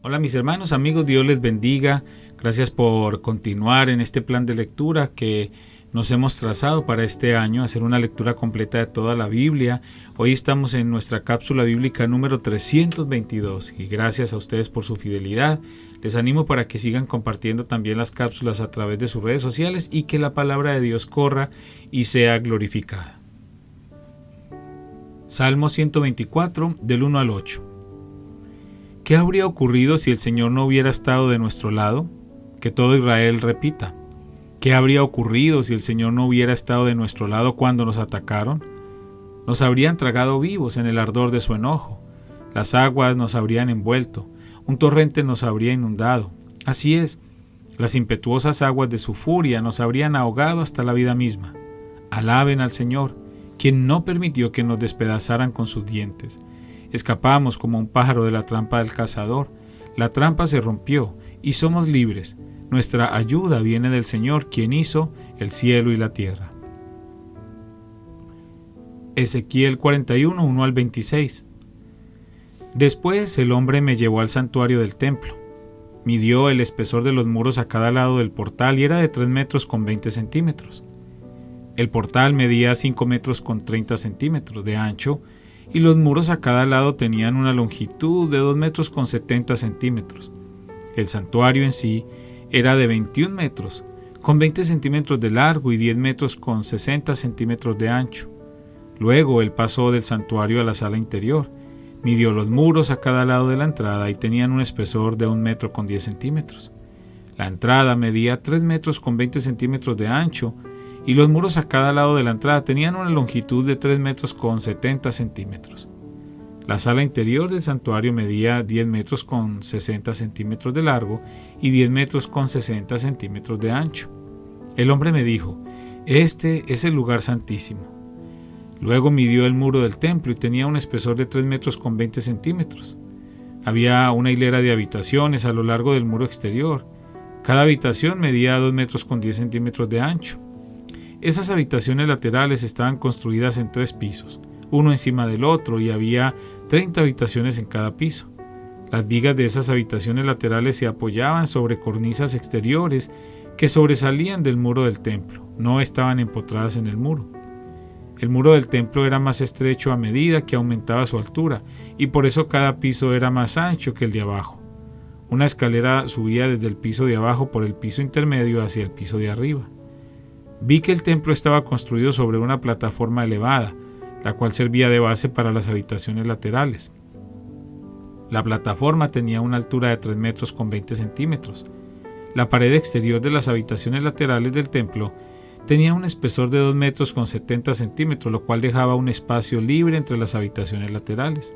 Hola mis hermanos, amigos, Dios les bendiga. Gracias por continuar en este plan de lectura que nos hemos trazado para este año, hacer una lectura completa de toda la Biblia. Hoy estamos en nuestra cápsula bíblica número 322 y gracias a ustedes por su fidelidad. Les animo para que sigan compartiendo también las cápsulas a través de sus redes sociales y que la palabra de Dios corra y sea glorificada. Salmo 124, del 1 al 8. ¿Qué habría ocurrido si el Señor no hubiera estado de nuestro lado? Que todo Israel repita. ¿Qué habría ocurrido si el Señor no hubiera estado de nuestro lado cuando nos atacaron? Nos habrían tragado vivos en el ardor de su enojo. Las aguas nos habrían envuelto. Un torrente nos habría inundado. Así es, las impetuosas aguas de su furia nos habrían ahogado hasta la vida misma. Alaben al Señor, quien no permitió que nos despedazaran con sus dientes. Escapamos como un pájaro de la trampa del cazador. La trampa se rompió y somos libres. Nuestra ayuda viene del Señor, quien hizo el cielo y la tierra. Ezequiel 41, 1 al 26. Después el hombre me llevó al santuario del templo. Midió el espesor de los muros a cada lado del portal y era de 3 metros con 20 centímetros. El portal medía 5 metros con 30 centímetros de ancho y los muros a cada lado tenían una longitud de 2 metros con 70 centímetros. El santuario en sí era de 21 metros, con 20 centímetros de largo y 10 metros con 60 centímetros de ancho. Luego él pasó del santuario a la sala interior, midió los muros a cada lado de la entrada y tenían un espesor de 1 metro con 10 centímetros. La entrada medía 3 metros con 20 centímetros de ancho y los muros a cada lado de la entrada tenían una longitud de 3 metros con 70 centímetros. La sala interior del santuario medía 10 metros con 60 centímetros de largo y 10 metros con 60 centímetros de ancho. El hombre me dijo, este es el lugar santísimo. Luego midió el muro del templo y tenía un espesor de 3 metros con 20 centímetros. Había una hilera de habitaciones a lo largo del muro exterior. Cada habitación medía 2 metros con 10 centímetros de ancho. Esas habitaciones laterales estaban construidas en 3 pisos, uno encima del otro, y había 30 habitaciones en cada piso. Las vigas de esas habitaciones laterales se apoyaban sobre cornisas exteriores que sobresalían del muro del templo, no estaban empotradas en el muro. El muro del templo era más estrecho a medida que aumentaba su altura, y por eso cada piso era más ancho que el de abajo. Una escalera subía desde el piso de abajo por el piso intermedio hacia el piso de arriba. Vi que el templo estaba construido sobre una plataforma elevada, la cual servía de base para las habitaciones laterales. La plataforma tenía una altura de 3 metros con 20 centímetros. La pared exterior de las habitaciones laterales del templo tenía un espesor de 2 metros con 70 centímetros, lo cual dejaba un espacio libre entre las habitaciones laterales.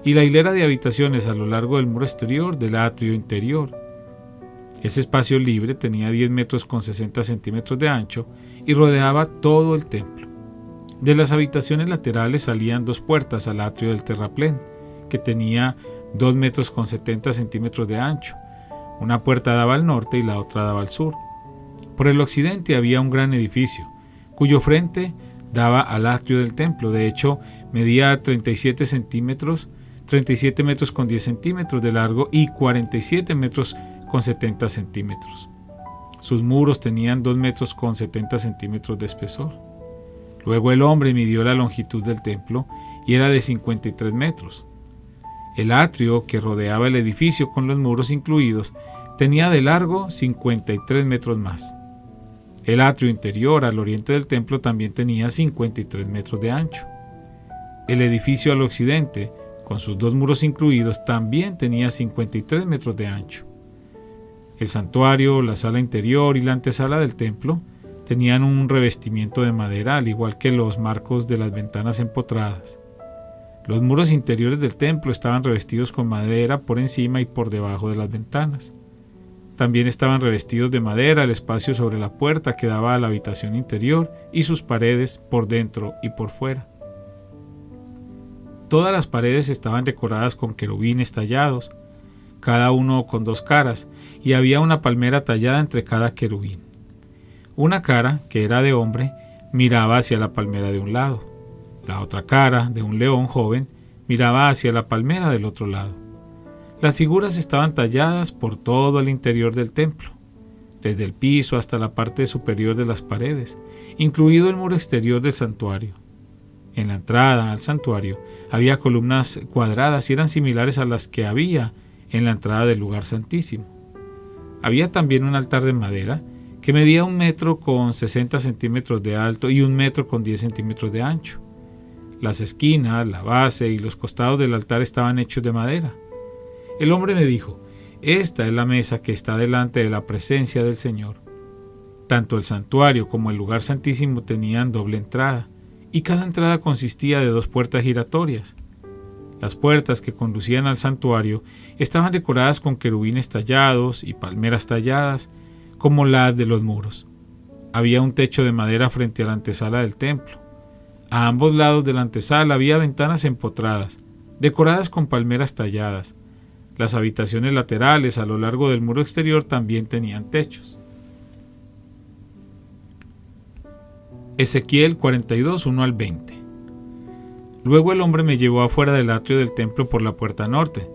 Y la hilera de habitaciones a lo largo del muro exterior del atrio interior. Ese espacio libre tenía 10 metros con 60 centímetros de ancho y rodeaba todo el templo. De las habitaciones laterales salían 2 puertas al atrio del terraplén, que tenía 2 metros con 70 centímetros de ancho. Una puerta daba al norte y la otra daba al sur. Por el occidente había un gran edificio, cuyo frente daba al atrio del templo. De hecho, medía 37 metros con 10 centímetros de largo y 47 metros con 70 centímetros. Sus muros tenían 2 metros con 70 centímetros de espesor. Luego el hombre midió la longitud del templo y era de 53 metros. El atrio que rodeaba el edificio con los muros incluidos tenía de largo 53 metros más. El atrio interior al oriente del templo también tenía 53 metros de ancho. El edificio al occidente, con sus 2 muros incluidos, también tenía 53 metros de ancho. El santuario, la sala interior y la antesala del templo tenían un revestimiento de madera, al igual que los marcos de las ventanas empotradas. Los muros interiores del templo estaban revestidos con madera por encima y por debajo de las ventanas. También estaban revestidos de madera el espacio sobre la puerta que daba a la habitación interior y sus paredes por dentro y por fuera. Todas las paredes estaban decoradas con querubines tallados, cada uno con 2 caras, y había una palmera tallada entre cada querubín. Una cara, que era de hombre, miraba hacia la palmera de un lado. La otra cara, de un león joven, miraba hacia la palmera del otro lado. Las figuras estaban talladas por todo el interior del templo, desde el piso hasta la parte superior de las paredes, incluido el muro exterior del santuario. En la entrada al santuario había columnas cuadradas y eran similares a las que había en la entrada del lugar santísimo. Había también un altar de madera que medía 1 metro con 60 centímetros de alto y 1 metro con 10 centímetros de ancho. Las esquinas, la base y los costados del altar estaban hechos de madera. El hombre me dijo: esta es la mesa que está delante de la presencia del Señor. Tanto el santuario como el lugar santísimo tenían doble entrada, y cada entrada consistía de 2 puertas giratorias. Las puertas que conducían al santuario estaban decoradas con querubines tallados y palmeras talladas, como las de los muros. Había un techo de madera frente a la antesala del templo. A ambos lados de la antesala había ventanas empotradas, decoradas con palmeras talladas. Las habitaciones laterales a lo largo del muro exterior también tenían techos. Ezequiel 42, 1 al 20. Luego el hombre me llevó afuera del atrio del templo por la puerta norte.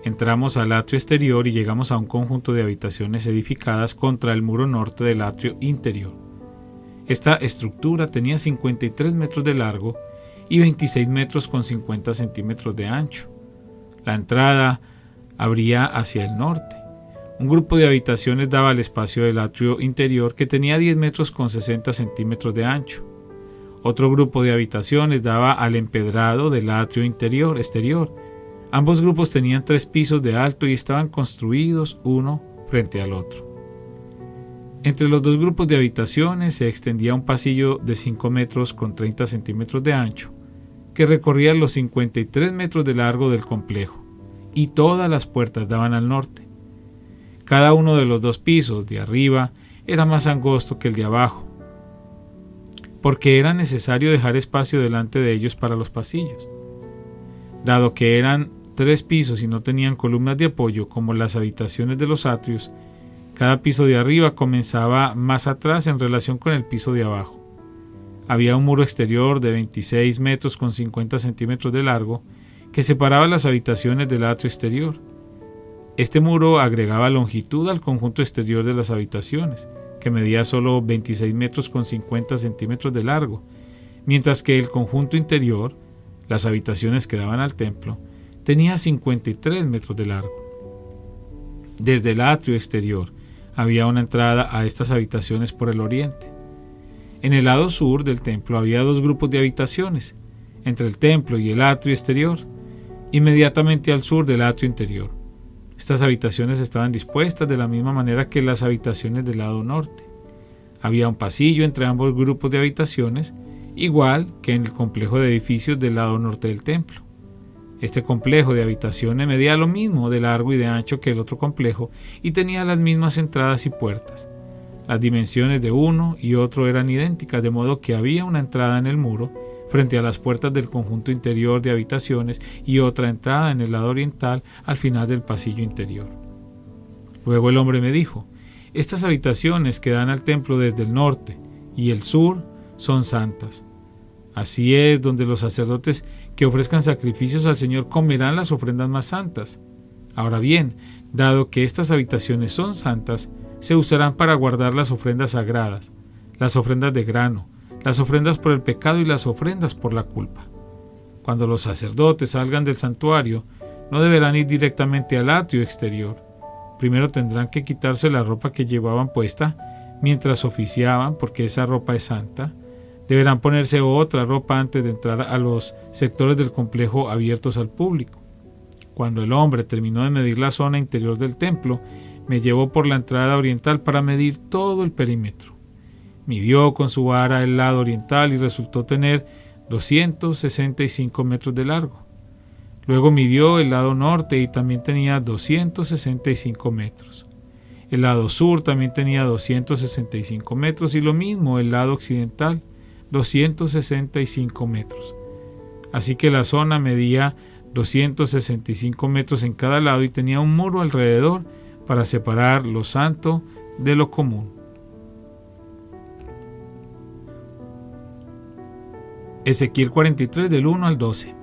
Entramos al atrio exterior y llegamos a un conjunto de habitaciones edificadas contra el muro norte del atrio interior. Esta estructura tenía 53 metros de largo y 26 metros con 50 centímetros de ancho. La entrada abría hacia el norte. Un grupo de habitaciones daba al espacio del atrio interior que tenía 10 metros con 60 centímetros de ancho. Otro grupo de habitaciones daba al empedrado del atrio exterior. Ambos grupos tenían 3 pisos de alto y estaban construidos uno frente al otro. Entre los 2 grupos de habitaciones se extendía un pasillo de 5 metros con 30 centímetros de ancho, que recorría los 53 metros de largo del complejo, y todas las puertas daban al norte. Cada uno de los 2 pisos de arriba era más angosto que el de abajo, porque era necesario dejar espacio delante de ellos para los pasillos. Dado que eran 3 pisos y no tenían columnas de apoyo como las habitaciones de los atrios, cada piso de arriba comenzaba más atrás en relación con el piso de abajo. Había un muro exterior de 26 metros con 50 centímetros de largo que separaba las habitaciones del atrio exterior. Este muro agregaba longitud al conjunto exterior de las habitaciones, que medía solo 26 metros con 50 centímetros de largo, mientras que el conjunto interior, las habitaciones que daban al templo, tenía 53 metros de largo. Desde el atrio exterior había una entrada a estas habitaciones por el oriente. En el lado sur del templo había 2 grupos de habitaciones, entre el templo y el atrio exterior, inmediatamente al sur del atrio interior. Estas habitaciones estaban dispuestas de la misma manera que las habitaciones del lado norte. Había un pasillo entre ambos grupos de habitaciones, igual que en el complejo de edificios del lado norte del templo. Este complejo de habitaciones medía lo mismo de largo y de ancho que el otro complejo y tenía las mismas entradas y puertas. Las dimensiones de uno y otro eran idénticas, de modo que había una entrada en el muro frente a las puertas del conjunto interior de habitaciones y otra entrada en el lado oriental al final del pasillo interior. Luego el hombre me dijo: estas habitaciones que dan al templo desde el norte y el sur son santas. Así es donde los sacerdotes que ofrezcan sacrificios al Señor comerán las ofrendas más santas. Ahora bien, dado que estas habitaciones son santas, se usarán para guardar las ofrendas sagradas, las ofrendas de grano, las ofrendas por el pecado y las ofrendas por la culpa. Cuando los sacerdotes salgan del santuario, no deberán ir directamente al atrio exterior. Primero tendrán que quitarse la ropa que llevaban puesta mientras oficiaban, porque esa ropa es santa. Deberán ponerse otra ropa antes de entrar a los sectores del complejo abiertos al público. Cuando el hombre terminó de medir la zona interior del templo, me llevó por la entrada oriental para medir todo el perímetro. Midió con su vara el lado oriental y resultó tener 265 metros de largo. Luego midió el lado norte y también tenía 265 metros. El lado sur también tenía 265 metros y lo mismo el lado occidental, 265 metros. Así que la zona medía 265 metros en cada lado y tenía un muro alrededor para separar lo santo de lo común. Ezequiel 43 del 1 al 12.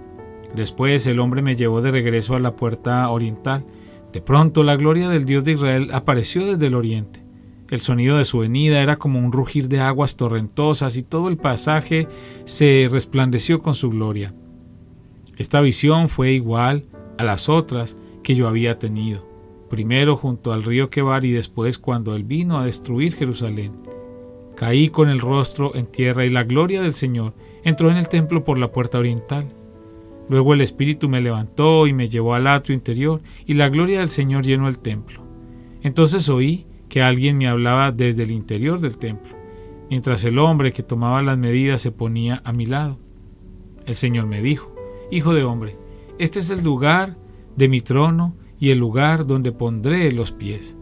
Después el hombre me llevó de regreso a la puerta oriental, De pronto la gloria del Dios de Israel apareció desde el oriente. El sonido de su venida era como un rugir de aguas torrentosas y todo el paisaje se resplandeció con su gloria. Esta visión fue igual a las otras que yo había tenido, primero junto al río Quebar y después cuando él vino a destruir Jerusalén. Caí con el rostro en tierra y la gloria del Señor entró en el templo por la puerta oriental. Luego el Espíritu me levantó y me llevó al atrio interior y la gloria del Señor llenó el templo. Entonces oí que alguien me hablaba desde el interior del templo, mientras el hombre que tomaba las medidas se ponía a mi lado. El Señor me dijo: Hijo de hombre, este es el lugar de mi trono y el lugar donde pondré los pies.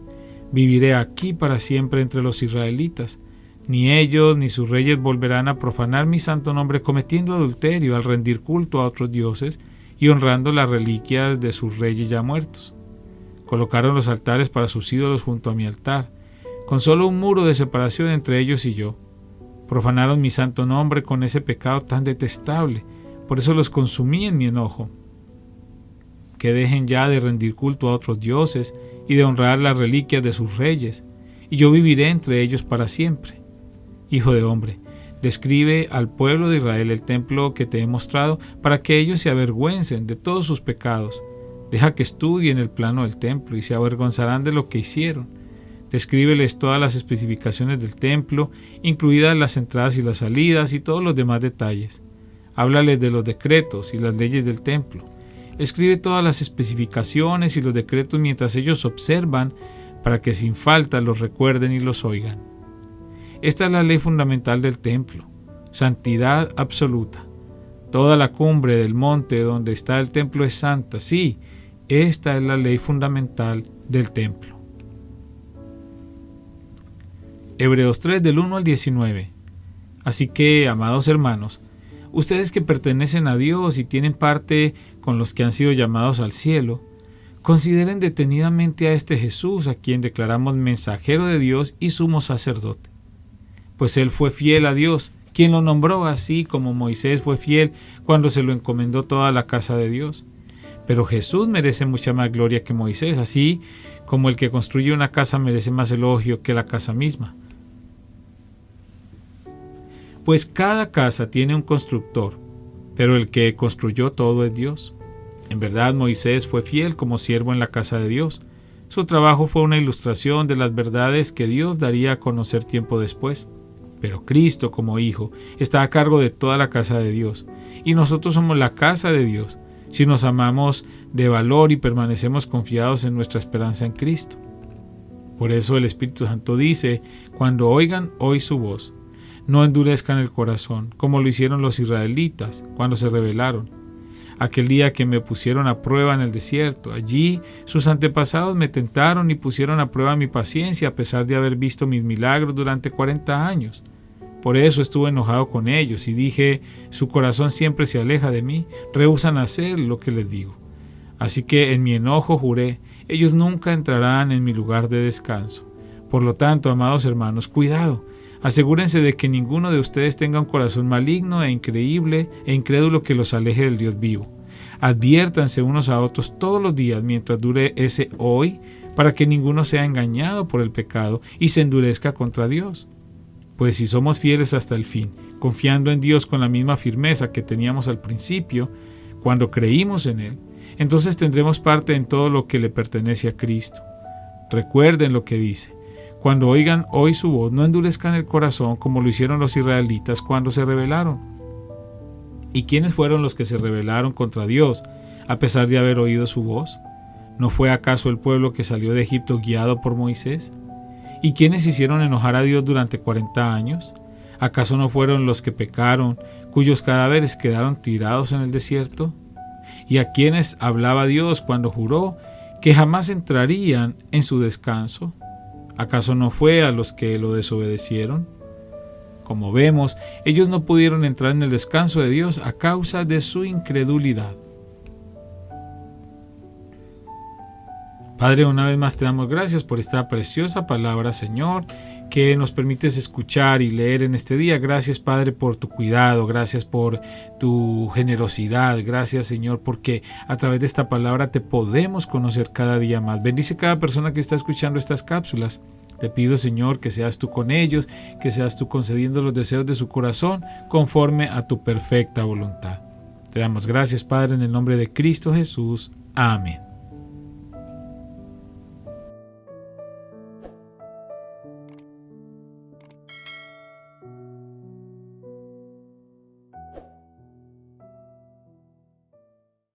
Viviré aquí para siempre entre los israelitas. Ni ellos ni sus reyes volverán a profanar mi santo nombre cometiendo adulterio al rendir culto a otros dioses y honrando las reliquias de sus reyes ya muertos. Colocaron los altares para sus ídolos junto a mi altar, con solo un muro de separación entre ellos y yo. Profanaron mi santo nombre con ese pecado tan detestable, por eso los consumí en mi enojo. Que dejen ya de rendir culto a otros dioses y de honrar las reliquias de sus reyes, y yo viviré entre ellos para siempre. Hijo de hombre, describe al pueblo de Israel el templo que te he mostrado para que ellos se avergüencen de todos sus pecados. Deja que estudien el plano del templo y se avergonzarán de lo que hicieron. Descríbeles todas las especificaciones del templo, incluidas las entradas y las salidas y todos los demás detalles. Háblales de los decretos y las leyes del templo. Escribe todas las especificaciones y los decretos mientras ellos observan, para que sin falta los recuerden y los oigan. Esta es la ley fundamental del templo: santidad absoluta. Toda la cumbre del monte donde está el templo es santa. Sí, esta es la ley fundamental del templo. Hebreos 3 del 1 al 19. Así que, amados hermanos, ustedes que pertenecen a Dios y tienen parte con los que han sido llamados al cielo, consideren detenidamente a este Jesús, a quien declaramos mensajero de Dios y sumo sacerdote. Pues él fue fiel a Dios, quien lo nombró, así como Moisés fue fiel cuando se lo encomendó toda la casa de Dios. Pero Jesús merece mucha más gloria que Moisés, así como el que construye una casa merece más elogio que la casa misma. Pues cada casa tiene un constructor, pero el que construyó todo es Dios. En verdad, Moisés fue fiel como siervo en la casa de Dios. Su trabajo fue una ilustración de las verdades que Dios daría a conocer tiempo después. Pero Cristo, como Hijo, está a cargo de toda la casa de Dios, y nosotros somos la casa de Dios, si nos amamos de valor y permanecemos confiados en nuestra esperanza en Cristo. Por eso el Espíritu Santo dice: cuando oigan hoy su voz, no endurezcan el corazón, como lo hicieron los israelitas cuando se rebelaron. Aquel día que me pusieron a prueba en el desierto, allí sus antepasados me tentaron y pusieron a prueba mi paciencia a pesar de haber visto mis milagros durante 40 años. Por eso estuve enojado con ellos y dije: su corazón siempre se aleja de mí, rehúsan hacer lo que les digo. Así que en mi enojo juré: ellos nunca entrarán en mi lugar de descanso. Por lo tanto, amados hermanos, cuidado. Asegúrense de que ninguno de ustedes tenga un corazón maligno e increíble e incrédulo que los aleje del Dios vivo. Adviértanse unos a otros todos los días mientras dure ese hoy, para que ninguno sea engañado por el pecado y se endurezca contra Dios. Pues si somos fieles hasta el fin, confiando en Dios con la misma firmeza que teníamos al principio, cuando creímos en Él, entonces tendremos parte en todo lo que le pertenece a Cristo. Recuerden lo que dice: cuando oigan hoy su voz, no endurezcan el corazón como lo hicieron los israelitas cuando se rebelaron. ¿Y quiénes fueron los que se rebelaron contra Dios a pesar de haber oído su voz? ¿No fue acaso el pueblo que salió de Egipto guiado por Moisés? ¿Y quiénes hicieron enojar a Dios durante 40 años? ¿Acaso no fueron los que pecaron, cuyos cadáveres quedaron tirados en el desierto? ¿Y a quiénes hablaba Dios cuando juró que jamás entrarían en su descanso? ¿Acaso no fue a los que lo desobedecieron? Como vemos, ellos no pudieron entrar en el descanso de Dios a causa de su incredulidad. Padre, una vez más te damos gracias por esta preciosa palabra, Señor, que nos permites escuchar y leer en este día. Gracias, Padre, por tu cuidado, gracias por tu generosidad, gracias, Señor, porque a través de esta palabra te podemos conocer cada día más. Bendice cada persona que está escuchando estas cápsulas. Te pido, Señor, que seas tú con ellos, que seas tú concediendo los deseos de su corazón conforme a tu perfecta voluntad. Te damos gracias, Padre, en el nombre de Cristo Jesús. Amén.